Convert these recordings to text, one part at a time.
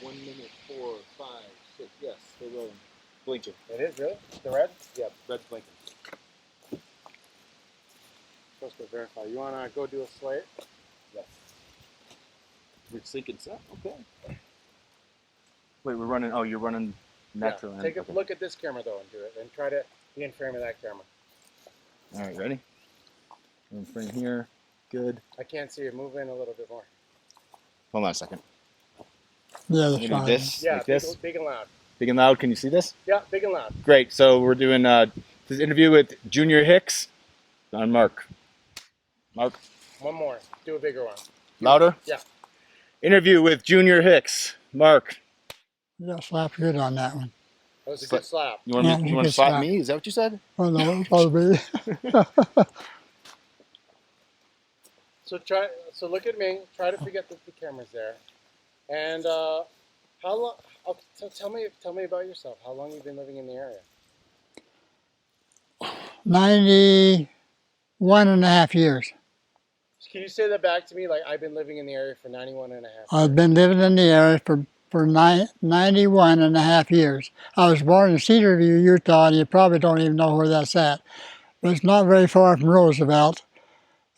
1 minute, 4, 5, 6. Yes, they're rolling. Blinking. It is, really? The red? Yeah, red's blinking. Supposed to verify. You want to go do a slate? Yes. We're syncing set? Okay. Wait, we're running. Oh, you're running natural. Yeah. Take a look at this camera, though, and do it. And try to be in frame of that camera. All right, ready? In frame here. Good. I can't see it. Move in a little bit more. Hold on a second. Yeah, that's Do fine. this. Yeah, like this. big and loud. Big and loud. Can you see this? Yeah, big and loud. Great. So we're doing this interview with Junior Hicks on Mark. Mark. One more. Do a bigger one. Louder? Yeah. Interview with Junior Hicks. Mark. You got slapped good on that one. That was a good slap. You want, Yeah, you want to good slap slap. me? Is that what you said? Oh no, probably. So look at me. Try to forget that the camera's there. And how long? Tell me about yourself. How long have you been living in the area? 91.5 years. Can you say that back to me? Like, I've been living in the area for 91.5 years. I've been living in the area for 91.5 years. I was born in Cedarview, Utah, and you probably don't even know where that's at. But it's not very far from Roosevelt.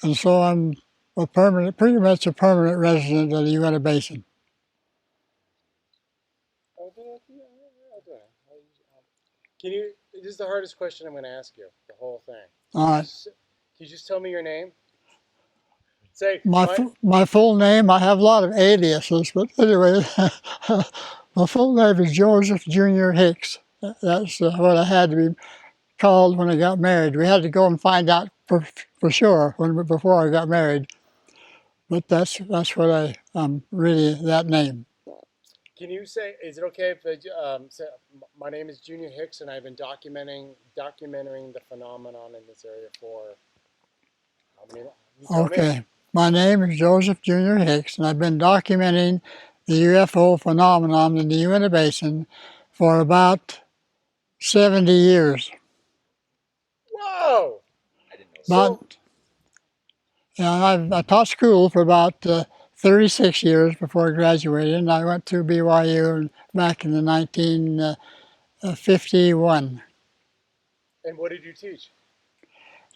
And so I'm pretty much a permanent resident of the Uinta Basin. Can you, this is the hardest question I'm going to ask you, the whole thing. All right. Can you just tell me your name? Say, my full name, I have a lot of aliases, but anyway, my full name is Joseph Junior Hicks. That's what I had to be called when I got married. We had to go and find out for sure before I got married. But that's what I'm really that name. Can you say, is it okay if I say, my name is Junior Hicks and I've been documenting the phenomenon in this area for how many? Okay. My name is Joseph Junior Hicks, and I've been documenting the UFO phenomenon in the Uinta Basin for about 70 years. Whoa! I didn't know. I taught school for about 36 years before I graduated, and I went to BYU back in the 1951. And what did you teach?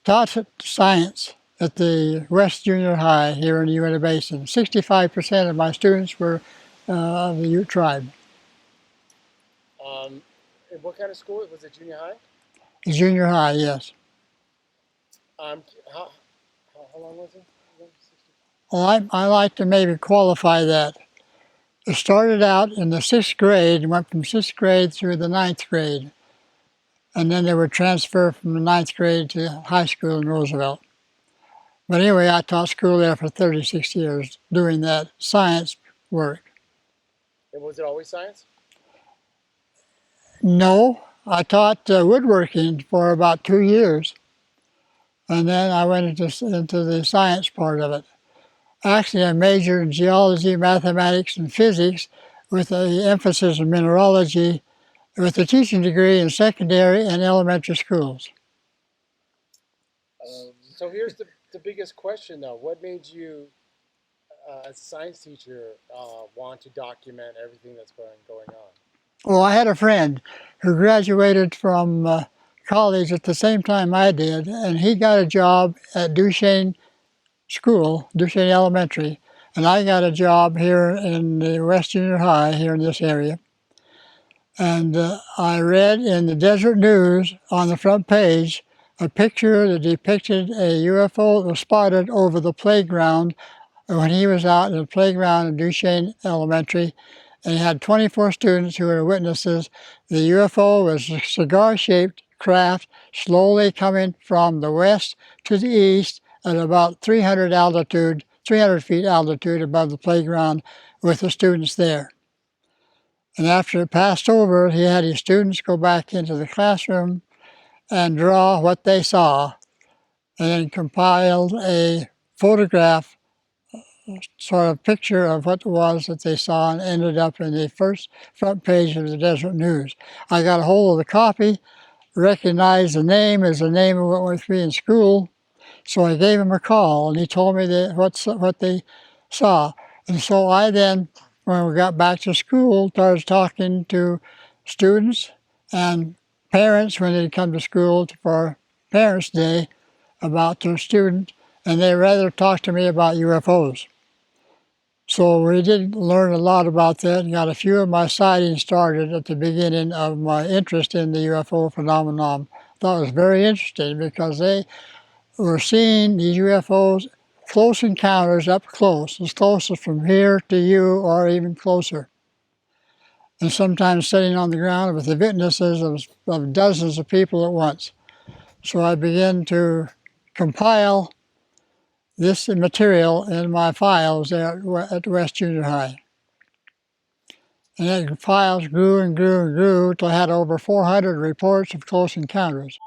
Taught science at the West Junior High here in the Uinta Basin. 65% of my students were of the Ute tribe. And what kind of school? Was it junior high? Junior high, yes. How long was it? Well, I like to maybe qualify that. It started out in the 6th grade and went from 6th grade through the 9th grade. And then they were transferred from the 9th grade to high school in Roosevelt. But anyway, I taught school there for 36 years doing that science work. And was it always science? No, I taught woodworking for about 2 years. And then I went into the science part of it. Actually, I majored in geology, mathematics, and physics with an emphasis in mineralogy with a teaching degree in secondary and elementary schools. So here's the biggest question, though. What made you, as a science teacher, want to document everything that's going on? Well, I had a friend who graduated from college at the same time I did, and he got a job at Duchesne School, Duchesne Elementary, and I got a job here in the West Junior High here in this area. And I read in the Desert News on the front page a picture that depicted a UFO that was spotted over the playground when he was out in the playground at Duchesne Elementary, and he had 24 students who were witnesses. The UFO was a cigar-shaped craft slowly coming from the west to the east at about 300 feet altitude above the playground with the students there. And after it passed over, he had his students go back into the classroom and draw what they saw, and then compiled a photograph, sort of picture of what it was that they saw, and ended up in the front page of the Desert News. I got a hold of the copy, recognized the name as the name of what went with me in school, so I gave him a call, and he told me what they saw. And so I then, when we got back to school, started talking to students and parents when they'd come to school for Parents' Day about their students, and they rather talk to me about UFOs. So we did learn a lot about that and got a few of my sightings started at the beginning of my interest in the UFO phenomenon. I thought it was very interesting because they were seeing these UFOs, close encounters up close, as close as from here to you or even closer. And sometimes sitting on the ground with the witnesses of dozens of people at once. So I began to compile this material in my files there at West Junior High. And the files grew and grew and grew until I had over 400 reports of close encounters.